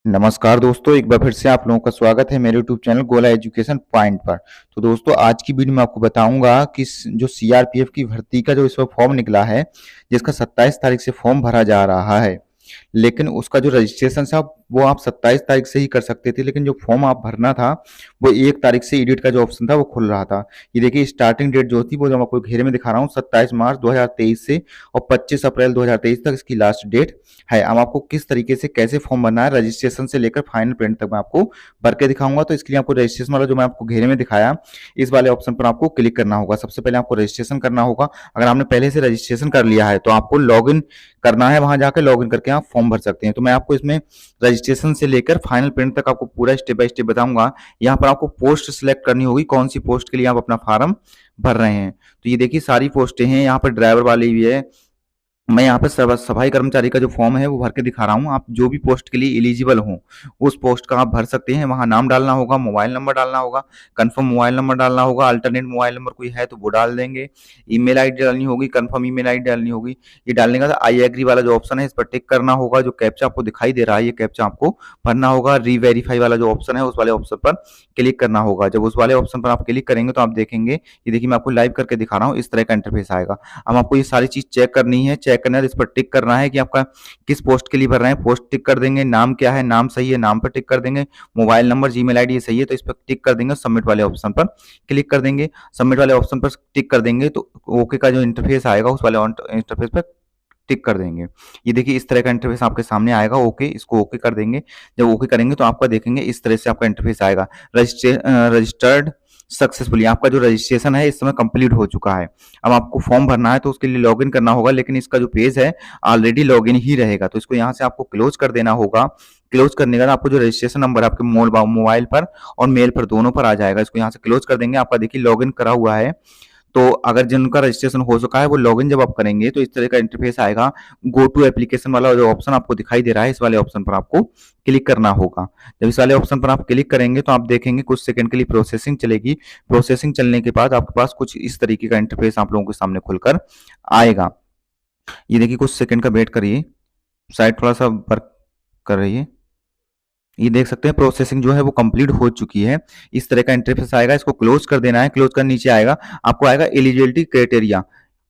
नमस्कार दोस्तों, एक बार फिर से आप लोगों का स्वागत है मेरे यूट्यूब चैनल गोला एजुकेशन पॉइंट पर। तो दोस्तों, आज की वीडियो में आपको बताऊंगा कि जो सीआरपीएफ की भर्ती का जो इस वक्त फॉर्म निकला है, जिसका 27 तारीख से फॉर्म भरा जा रहा है, लेकिन उसका जो रजिस्ट्रेशन था वो आप 27 तारीख से ही कर सकते थे, लेकिन जो फॉर्म आप भरना था वो 1 तारीख से एडिट का जो ऑप्शन था वो खुल रहा था। ये देखिए, स्टार्टिंग डेट जो थी वो जो मैं आपको घेरे में दिखा रहा हूँ 27 मार्च 2023 से और 25 अप्रैल 2023 तक इसकी लास्ट डेट है। अब आपको किस तरीके से कैसे फॉर्म भरना है रजिस्ट्रेशन से लेकर फाइनल प्रिंट तक मैं आपको भर के दिखाऊंगा। तो इसके लिए आपको रजिस्ट्रेशन वाला जो मैं आपको घेरे में दिखाया, इस वाले ऑप्शन पर आपको क्लिक करना होगा। सबसे पहले आपको रजिस्ट्रेशन करना होगा। अगर आपने पहले से रजिस्ट्रेशन कर लिया है तो आपको लॉगिन करना है, वहां जाकर लॉगिन करके आप फॉर्म भर सकते हैं। तो मैं आपको इसमें रजिस्ट्रेशन से लेकर फाइनल प्रिंट तक आपको पूरा स्टेप बाय स्टेप बताऊंगा। यहाँ पर आपको पोस्ट सिलेक्ट करनी होगी, कौन सी पोस्ट के लिए आप अपना फॉर्म भर रहे हैं। तो ये देखिए, सारी पोस्टें हैं, यहाँ पर ड्राइवर वाली भी है। मैं यहाँ पे सफाई कर्मचारी का जो फॉर्म है वो भर के दिखा रहा हूँ। आप जो भी पोस्ट के लिए एलिजिबल हो उस पोस्ट का आप भर सकते हैं। वहाँ नाम डालना होगा, मोबाइल नंबर डालना होगा, कंफर्म मोबाइल नंबर डालना होगा, अल्टरनेट मोबाइल नंबर कोई है तो वो डाल देंगे, ईमेल आईडी डालनी होगी, कंफर्म ईमेल आईडी डालनी होगी। ये डालने का आई एग्री वाला जो ऑप्शन है इस पर टिक करना होगा। जो कैप्चा आपको दिखाई दे रहा है ये कैप्चा आपको भरना होगा। रीवेरीफाई वाला जो ऑप्शन है उस वाले ऑप्शन पर क्लिक करना होगा। जब उस वाले ऑप्शन पर आप क्लिक करेंगे तो आप देखेंगे, ये देखिए मैं आपको लाइव करके दिखा रहा हूँ, इस तरह का इंटरफेस आएगा। अब आपको ये सारी चीज चेक करनी है। चेक करना है, इस पर टिक करना है कि आपका किस पोस्ट के लिए भर रहे हैं। पोस्ट टिक कर देंगे, नाम क्या है, नाम सही है, नाम पर टिक कर देंगे, मोबाइल नंबर जीमेल आईडी सही है तो इस पर टिक कर देंगे, सबमिट वाले ऑप्शन पर क्लिक कर देंगे। सबमिट वाले ऑप्शन पर टिक कर देंगे तो ओके का जो इंटरफेस आएगा उस वाले इंटरफेस पर टिक कर देंगे। ये देखिए, इस तरह का इंटरफेस आपके सामने आएगा। ओके, इसको ओके कर देंगे। जब ओके करेंगे तो आपका देखेंगे इस तरह से आपका इंटरफेस आएगा। रजिस्टर्ड सक्सेसफुली, आपका जो रजिस्ट्रेशन है इस समय कंप्लीट हो चुका है। अब आपको फॉर्म भरना है तो उसके लिए लॉगिन करना होगा, लेकिन इसका जो पेज है ऑलरेडी लॉगिन ही रहेगा। तो इसको यहाँ से आपको क्लोज कर देना होगा। क्लोज करने के बाद आपको जो रजिस्ट्रेशन नंबर आपके मोबाइल पर और मेल पर दोनों पर आ जाएगा। इसको यहाँ से क्लोज कर देंगे। आपका देखिए लॉगिन करा हुआ है। तो अगर जिनका रजिस्ट्रेशन हो चुका है वो लॉगिन जब आप करेंगे तो इस तरह का इंटरफेस आएगा। गो टू एप्लीकेशन वाला जो ऑप्शन आपको दिखाई दे रहा है इस वाले ऑप्शन पर आपको क्लिक करना होगा। जब इस वाले ऑप्शन पर आप क्लिक करेंगे तो आप देखेंगे कुछ सेकंड के लिए प्रोसेसिंग चलेगी। प्रोसेसिंग चलने के बाद आपके पास कुछ इस तरीके का इंटरफेस आप लोगों के सामने खुलकर आएगा। ये देखिए, कुछ सेकंड का वेट करिए, साइट थोड़ा सा वर्क कर रही है। ये देख सकते हैं प्रोसेसिंग जो है वो कंप्लीट हो चुकी है। इस तरह का इंटरफेस आएगा। इसको क्लोज कर देना है। क्लोज कर नीचे आएगा, आपको आएगा एलिजिबिलिटी क्राइटेरिया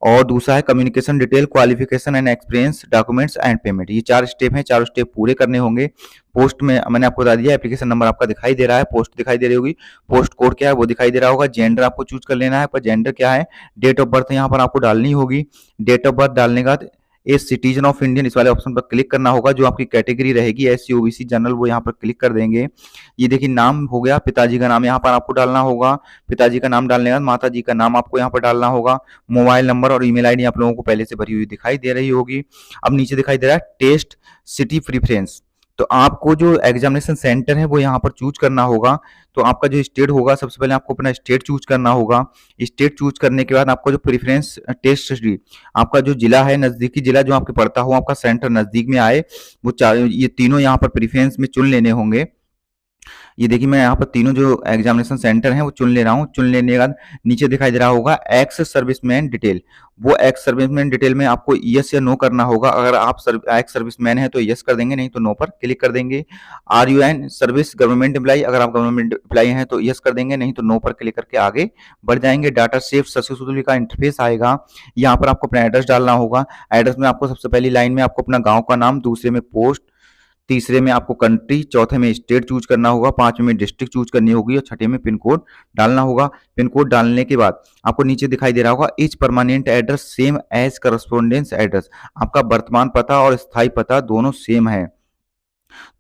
और दूसरा है communication detail, qualification and experience, documents and payment. ये 4 स्टेप हैं, चारों स्टेप पूरे करने होंगे। पोस्ट में मैंने आपको बता दिया, एप्लीकेशन नंबर आपका दिखाई दे रहा है, पोस्ट दिखाई दे रही होगी, पोस्ट कोड क्या है वो दिखाई दे रहा होगा। जेंडर आपको चूज कर लेना है, पर जेंडर क्या है, डेट ऑफ बर्थ यहाँ पर आपको डालनी होगी। डेट ऑफ बर्थ डालने के बाद ए सिटीजन ऑफ इंडियन इस वाले ऑप्शन पर क्लिक करना होगा। जो आपकी कैटेगरी रहेगी एससी ओबीसी जनरल वो यहाँ पर क्लिक कर देंगे। ये देखिए, नाम हो गया, पिताजी का नाम यहाँ पर आपको डालना होगा। पिताजी का नाम डालने के बाद माता जी का नाम आपको यहाँ पर डालना होगा। मोबाइल नंबर और ईमेल आईडी आप लोगों को पहले से भरी हुई दिखाई दे रही होगी। अब नीचे दिखाई दे रहा है टेस्ट सिटी प्रीफरेंस। तो आपको जो एग्जामिनेशन सेंटर है वो यहाँ पर चूज करना होगा। तो आपका जो स्टेट होगा, सबसे पहले आपको अपना स्टेट चूज करना होगा। स्टेट चूज करने के बाद आपका जो प्रेफरेंस टेस्ट सिटी, आपका जो जिला है, नजदीकी जिला जो आपके पड़ता हो, आपका सेंटर नजदीक में आए, वो चार ये तीनों यहाँ पर प्रेफरेंस में चुन लेने होंगे। ये देखिए, मैं यहाँ पर तीनों जो एग्जामिनेशन सेंटर हैं वो चुन ले रहा हूँ। चुन लेने के बाद नीचे दिखाई दे रहा होगा एक्स सर्विसमैन डिटेल। वो एक्स सर्विसमैन डिटेल में आपको यस या नो करना होगा। अगर आप एक्स सर्विसमैन है तो यस कर देंगे, नहीं तो नो पर क्लिक कर देंगे। Are you an service government employee, अगर आप गवर्नमेंट एम्प्लॉई हैं तो यस कर देंगे, नहीं तो नो पर क्लिक करके आगे बढ़ जाएंगे। डाटा सेव सक्सेसफुली का इंटरफेस आएगा। यहाँ पर आपको अपना एड्रेस डालना होगा। एड्रेस में आपको सबसे पहली लाइन में आपको अपना गाँव का नाम, दूसरे में पोस्ट, तीसरे में आपको कंट्री, चौथे में स्टेट चूज करना होगा, पांचवें में डिस्ट्रिक्ट चूज करनी होगी और छठे में पिन कोड डालना होगा। पिन कोड डालने के बाद आपको नीचे दिखाई दे रहा होगा is permanent address same as correspondence address. आपका वर्तमान पता और स्थायी पता दोनों सेम है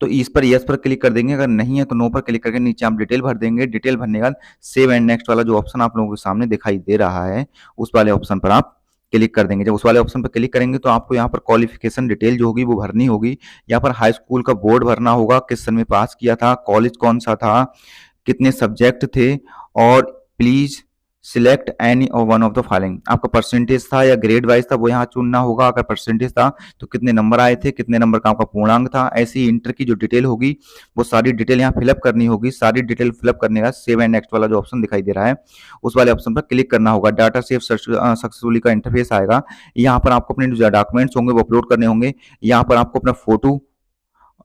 तो इस पर यस पर क्लिक कर देंगे। अगर नहीं है तो नो पर क्लिक करके नीचे आप डिटेल भर देंगे। डिटेल भरने के बाद सेव एंड नेक्स्ट वाला जो ऑप्शन आप लोगों के सामने दिखाई दे रहा है उस वाले ऑप्शन पर आप क्लिक कर देंगे। जब उस वाले ऑप्शन पर क्लिक करेंगे तो आपको यहाँ पर क्वालिफिकेशन डिटेल जो होगी वो भरनी होगी। यहाँ पर हाई स्कूल का बोर्ड भरना होगा, किस सन में पास किया था, कॉलेज कौन सा था, कितने सब्जेक्ट थे, और प्लीज सिलेक्ट एनी और वन ऑफ द फॉलोइंग। आपका परसेंटेज था या ग्रेड वाइज था वो यहाँ चुनना होगा। अगर परसेंटेज था तो कितने नंबर आए थे, कितने नंबर का आपका पूर्णांक था। ऐसे ही इंटर की जो डिटेल होगी वो सारी डिटेल यहाँ फिलअप करनी होगी। सारी डिटेल फिलअप करने का सेव एंड नेक्स्ट वाला जो ऑप्शन दिखाई दे रहा है उस वाले ऑप्शन पर क्लिक करना होगा। डाटा सेव सक्सेसफुली का इंटरफेस आएगा। यहाँ पर आपको अपने जो डॉक्यूमेंट्स होंगे वो अपलोड करने होंगे। यहाँ पर आपको अपना फोटो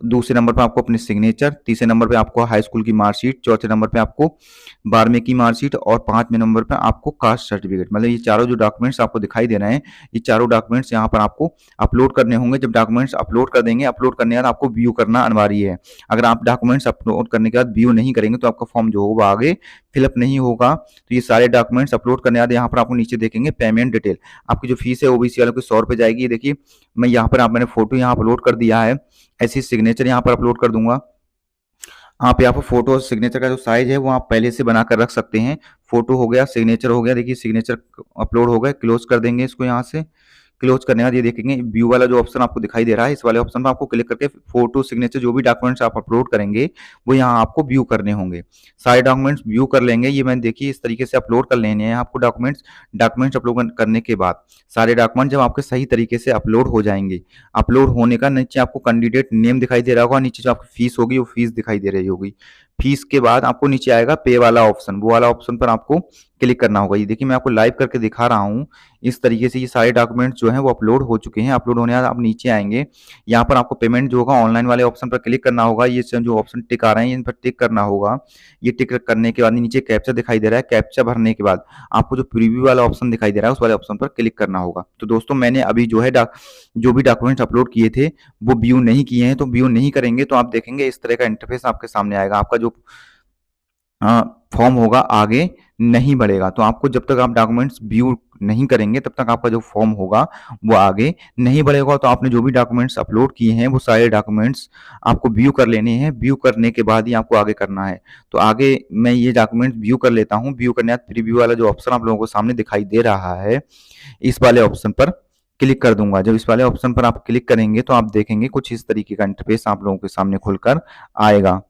दूसरे नंबर पे आपको अपनी सिग्नेचर, तीसरे नंबर पे आपको हाई स्कूल की मार्कशीट, चौथे नंबर पे आपको 12वीं की मार्कशीट और 5वें नंबर पे आपको कास्ट सर्टिफिकेट। मतलब ये चारों जो डॉक्यूमेंट्स आपको दिखाई दे रहे हैं, ये चारों डॉक्यूमेंट्स यहाँ पर आपको अपलोड करने होंगे। जब डॉक्यूमेंट्स अपलोड कर देंगे, अपलोड करने के बाद आपको व्यू करना अनिवार्य है। अगर आप डॉक्यूमेंट्स अपलोड करने के बाद व्यू नहीं करेंगे तो आपका फॉर्म जो होगा आगे फिलअप नहीं होगा। तो ये सारे डॉक्यूमेंट्स अपलोड करने के बाद यहाँ पर आपको नीचे देखेंगे पेमेंट डिटेल। आपकी जो फीस है ओबीसी वालों की 100 रुपये जाएगी। ये देखिए मैं यहाँ पर मैंने फोटो यहाँ अपलोड कर दिया है, ऐसी सिग्नेचर यहाँ पर अपलोड कर दूंगा। आप यहाँ पर फोटो और सिग्नेचर का जो साइज है वो आप पहले से बना कर रख सकते हैं। फोटो हो गया, सिग्नेचर हो गया। देखिए सिग्नेचर अपलोड हो गया, क्लोज कर देंगे इसको। यहाँ से क्लोज करने के बाद ये देखेंगे व्यू वाला जो ऑप्शन आपको दिखाई दे रहा है, इस वाले ऑप्शन पर आपको क्लिक करके फोटो सिग्नेचर जो भी डॉक्यूमेंट्स आप अपलोड करेंगे वो यहाँ आपको व्यू करने होंगे। सारे डॉक्यूमेंट्स व्यू कर लेंगे। ये मैंने देखिए इस तरीके से अपलोड कर लेने हैं आपको डॉक्यूमेंट्स। डॉक्यूमेंट्स अपलोड करने के बाद सारे डॉक्यूमेंट जब आपके सही तरीके से अपलोड हो जाएंगे, अपलोड होने का नीचे आपको कैंडिडेट नेम दिखाई दे रहा होगा, नीचे जो आपकी फीस होगी वो फीस दिखाई दे रही होगी। फीस के बाद आपको नीचे आएगा पे वाला ऑप्शन, वो वाला ऑप्शन पर आपको क्लिक करना होगा। ये देखिए मैं आपको लाइव करके दिखा रहा हूँ। इस तरीके से ये सारे डॉक्यूमेंट्स जो हैं वो अपलोड हो चुके हैं। अपलोड होने के बाद आप नीचे आएंगे, यहाँ पर आपको पेमेंट जो होगा ऑनलाइन वाले ऑप्शन पर क्लिक करना होगा। ये जो ऑप्शन टिक आ रहे हैं इन पर टिक करना होगा। ये टिक करने के बाद नीचे कैप्चा दिखाई दे रहा है, कैप्चा भरने के बाद आपको जो प्रीव्यू वाला ऑप्शन दिखाई दे रहा है उस वाले ऑप्शन पर क्लिक करना होगा। तो दोस्तों मैंने अभी जो है जो भी डॉक्यूमेंट्स अपलोड किए थे वो व्यू नहीं किए हैं, तो व्यू नहीं करेंगे तो आप देखेंगे इस तरह का इंटरफेस आपके सामने आएगा। आपका जो फॉर्म होगा आगे नहीं बढ़ेगा। तो आपको जब तक आप डॉक्यूमेंट्स व्यू नहीं करेंगे तब तक आपका जो फॉर्म होगा वो आगे नहीं बढ़ेगा। तो आपने जो भी डॉक्यूमेंट्स अपलोड किए हैं वो सारे डॉक्यूमेंट्स आपको व्यू कर लेने हैं। व्यू करने के बाद ही आपको आगे करना है। तो आगे मैं ये डॉक्यूमेंट्स व्यू कर लेता हूँ। व्यू करने के बाद प्रीव्यू वाला जो ऑप्शन आप लोगों को सामने दिखाई दे रहा है, इस वाले ऑप्शन पर क्लिक कर दूंगा। जब इस वाले ऑप्शन पर आप क्लिक करेंगे तो आप देखेंगे कुछ इस तरीके का इंटरफेस आप लोगों के सामने खुलकर आएगा।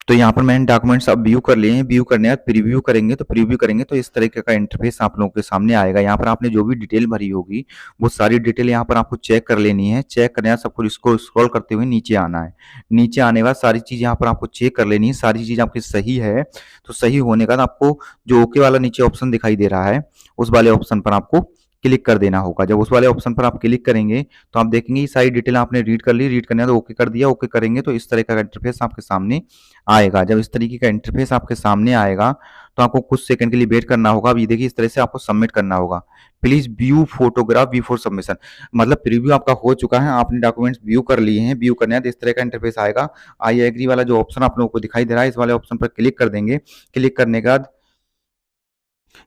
तो यहाँ पर मैंने डॉक्यूमेंट्स अब व्यू कर लिए हैं। व्यू करने के बाद प्रीव्यू करेंगे तो इस तरीके का इंटरफेस आप लोगों के सामने आएगा। यहाँ पर आपने जो भी डिटेल भरी होगी वो सारी डिटेल यहाँ पर आपको चेक कर लेनी है। चेक करने के बाद सब कुछ इसको स्क्रॉल करते हुए नीचे आना है। नीचे आने के बाद सारी चीज़ यहाँ पर आपको चेक कर लेनी है। सारी चीज़ आपकी सही है तो सही होने के बाद आपको जो ओके वाला नीचे ऑप्शन दिखाई दे रहा है उस वाले ऑप्शन पर आपको क्लिक कर देना होगा। जब उस वाले ऑप्शन पर आप क्लिक करेंगे तो आप देखेंगे ये सारी डिटेल आपने रीड कर ली। रीड करने के बाद ओके कर दिया। ओके करेंगे तो इस तरह का इंटरफेस आपके सामने आएगा। जब इस तरीके का इंटरफेस आपके सामने आएगा तो आपको कुछ सेकंड के लिए वेट करना होगा। अब ये देखिए इस तरह से आपको सबमिट करना होगा। Please view photograph before submission, मतलब प्रीव्यू आपका हो चुका है, आपने डॉक्यूमेंट्स व्यू कर लिए हैं। व्यू करने के बाद इस तरह का इंटरफेस आएगा। आई एग्री वाला जो ऑप्शन आप लोगों को दिखाई दे रहा है इस वाले ऑप्शन पर क्लिक कर देंगे। क्लिक करने के बाद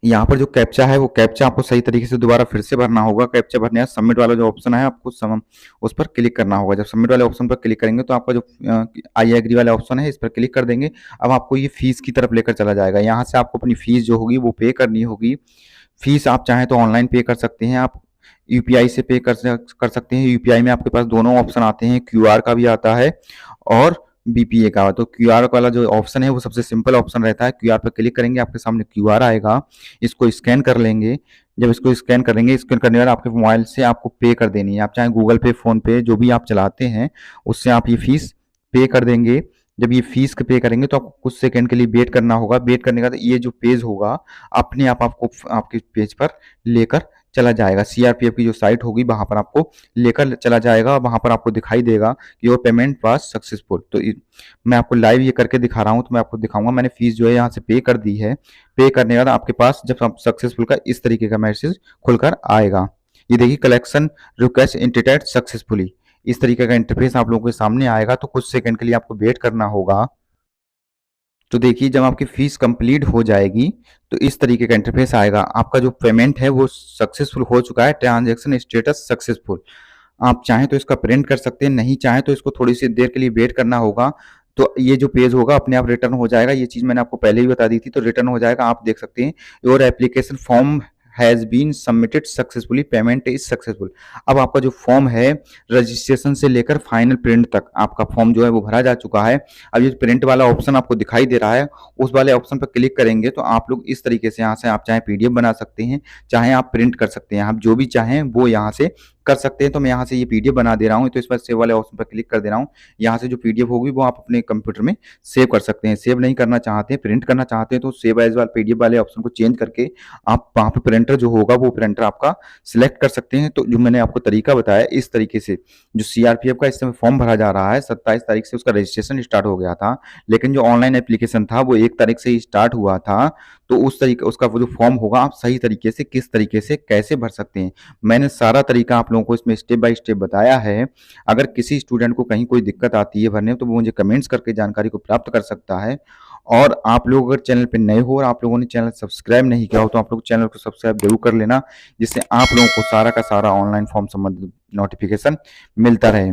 यहाँ पर जो कैप्चा है वो कैप्चा आपको सही तरीके से दोबारा फिर से भरना होगा। कैप्चा भरने का सबमिट वाला जो ऑप्शन है आपको उस पर क्लिक करना होगा। जब सबमिट वाले ऑप्शन पर क्लिक करेंगे तो आपका जो आई एग्री वाला ऑप्शन है इस पर क्लिक कर देंगे। अब आपको ये फीस की तरफ लेकर चला जाएगा। यहाँ से आपको अपनी फीस जो होगी वो पे करनी होगी। फीस आप चाहें तो ऑनलाइन पे कर सकते हैं, आप यूपीआई से पे कर सकते हैं। यूपीआई में आपके पास दोनों ऑप्शन आते हैं, क्यूआर का भी आता है और बीपीए का। तो क्यूआर वाला जो ऑप्शन है वो सबसे सिंपल ऑप्शन रहता है। क्यूआर पर क्लिक करेंगे, आपके सामने क्यूआर आएगा, इसको स्कैन कर लेंगे। जब इसको स्कैन करेंगे, स्कैन करने के बाद आपके मोबाइल से आपको पे कर देनी है। आप चाहे गूगल पे, फोन पे जो भी आप चलाते हैं उससे आप ये फीस पे कर देंगे। जब ये फीस पे करेंगे तो आपको कुछ सेकंड के लिए वेट करना होगा। वेट करने के बाद ये जो पेज होगा अपने आप आपको आपके पेज पर लेकर चला जाएगा। सीआरपीएफ की जो साइट होगी वहां पर आपको लेकर चला जाएगा। वहां पर आपको दिखाई देगा कि योर पेमेंट वाज सक्सेसफुल। तो मैं आपको लाइव ये करके दिखा रहा हूँ। तो मैं आपको दिखाऊंगा मैंने फीस जो है यहाँ से पे कर दी है। पे करने के बाद आपके पास जब सक्सेसफुल का इस तरीके का मैसेज खुलकर आएगा। ये देखिए कलेक्शन रिक्वेस्ट इंटीटेड सक्सेसफुली, इस तरीके का इंटरफेस आप लोगों के सामने आएगा। तो कुछ सेकंड के लिए आपको वेट करना होगा। तो देखिए जब आपकी फीस कंप्लीट हो जाएगी तो इस तरीके का इंटरफेस आएगा। आपका जो पेमेंट है वो सक्सेसफुल हो चुका है, ट्रांजैक्शन स्टेटस सक्सेसफुल। आप चाहें तो इसका प्रिंट कर सकते हैं, नहीं चाहें तो इसको थोड़ी सी देर के लिए वेट करना होगा। तो ये जो पेज होगा अपने आप रिटर्न हो जाएगा। ये चीज़ मैंने आपको पहले ही बता दी थी। तो रिटर्न हो जाएगा, आप देख सकते हैं your application form has been submitted successfully, payment is successful. अब आपका जो फॉर्म है रजिस्ट्रेशन से लेकर फाइनल प्रिंट तक आपका फॉर्म जो है वो भरा जा चुका है। अब ये प्रिंट वाला ऑप्शन आपको दिखाई दे रहा है, उस वाले ऑप्शन पर क्लिक करेंगे तो आप लोग इस तरीके से यहाँ से आप चाहे पीडीएफ बना सकते हैं, चाहे आप प्रिंट कर सकते हैं। आप जो भी चाहें वो यहाँ से कर सकते हैं। तो मैं यहाँ से ये पीडीएफ बना दे रहा हूँ, तो इस पर सेव वाले ऑप्शन पर क्लिक कर दे रहा हूँ। यहाँ से जो पीडीएफ होगी वो आप अपने कंप्यूटर में सेव कर सकते हैं। सेव नहीं करना चाहते हैं, प्रिंट करना चाहते हैं, तो सेव एज वाले पीडीएफ वाले ऑप्शन को चेंज करके आप वहाँ पे प्रिंटर जो होगा वो प्रिंटर आपका सिलेक्ट कर सकते हैं। तो जो मैंने आपको तरीका बताया, इस तरीके से जो सीआरपीएफ का इस समय फॉर्म भरा जा रहा है, 27 तारीख से उसका रजिस्ट्रेशन स्टार्ट हो गया था, लेकिन जो ऑनलाइन एप्लीकेशन था वो 1 तारीख से ही स्टार्ट हुआ था। तो उस तरीके उसका वो जो फॉर्म होगा आप सही तरीके से किस तरीके से कैसे भर सकते हैं, मैंने सारा तरीका आप लोगों को इसमें स्टेप बाय स्टेप बताया है। अगर किसी स्टूडेंट को कहीं कोई दिक्कत आती है भरने में, तो वो मुझे कमेंट्स करके जानकारी को प्राप्त कर सकता है। और आप लोग अगर चैनल पे नए हो और आप लोगों ने चैनल सब्सक्राइब नहीं किया हो, तो आप लोग चैनल को सब्सक्राइब जरूर कर लेना, जिससे आप लोगों को सारा का सारा ऑनलाइन फॉर्म संबंधित नोटिफिकेशन मिलता रहे।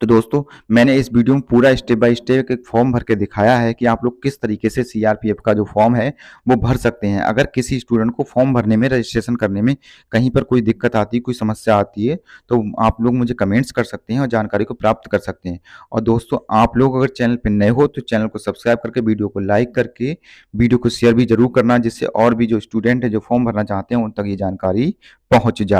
तो दोस्तों, मैंने इस वीडियो में पूरा स्टेप बाय स्टेप एक फॉर्म भर के दिखाया है कि आप लोग किस तरीके से सीआरपीएफ का जो फॉर्म है वो भर सकते हैं। अगर किसी स्टूडेंट को फॉर्म भरने में, रजिस्ट्रेशन करने में कहीं पर कोई दिक्कत आती है, कोई समस्या आती है, तो आप लोग मुझे कमेंट्स कर सकते हैं और जानकारी को प्राप्त कर सकते हैं। और दोस्तों, आप लोग अगर चैनल पर नए हो तो चैनल को सब्सक्राइब करके, वीडियो को लाइक करके, वीडियो को शेयर भी जरूर करना, जिससे और भी जो स्टूडेंट है जो फॉर्म भरना चाहते हैं उन तक ये जानकारी पहुंच जाए।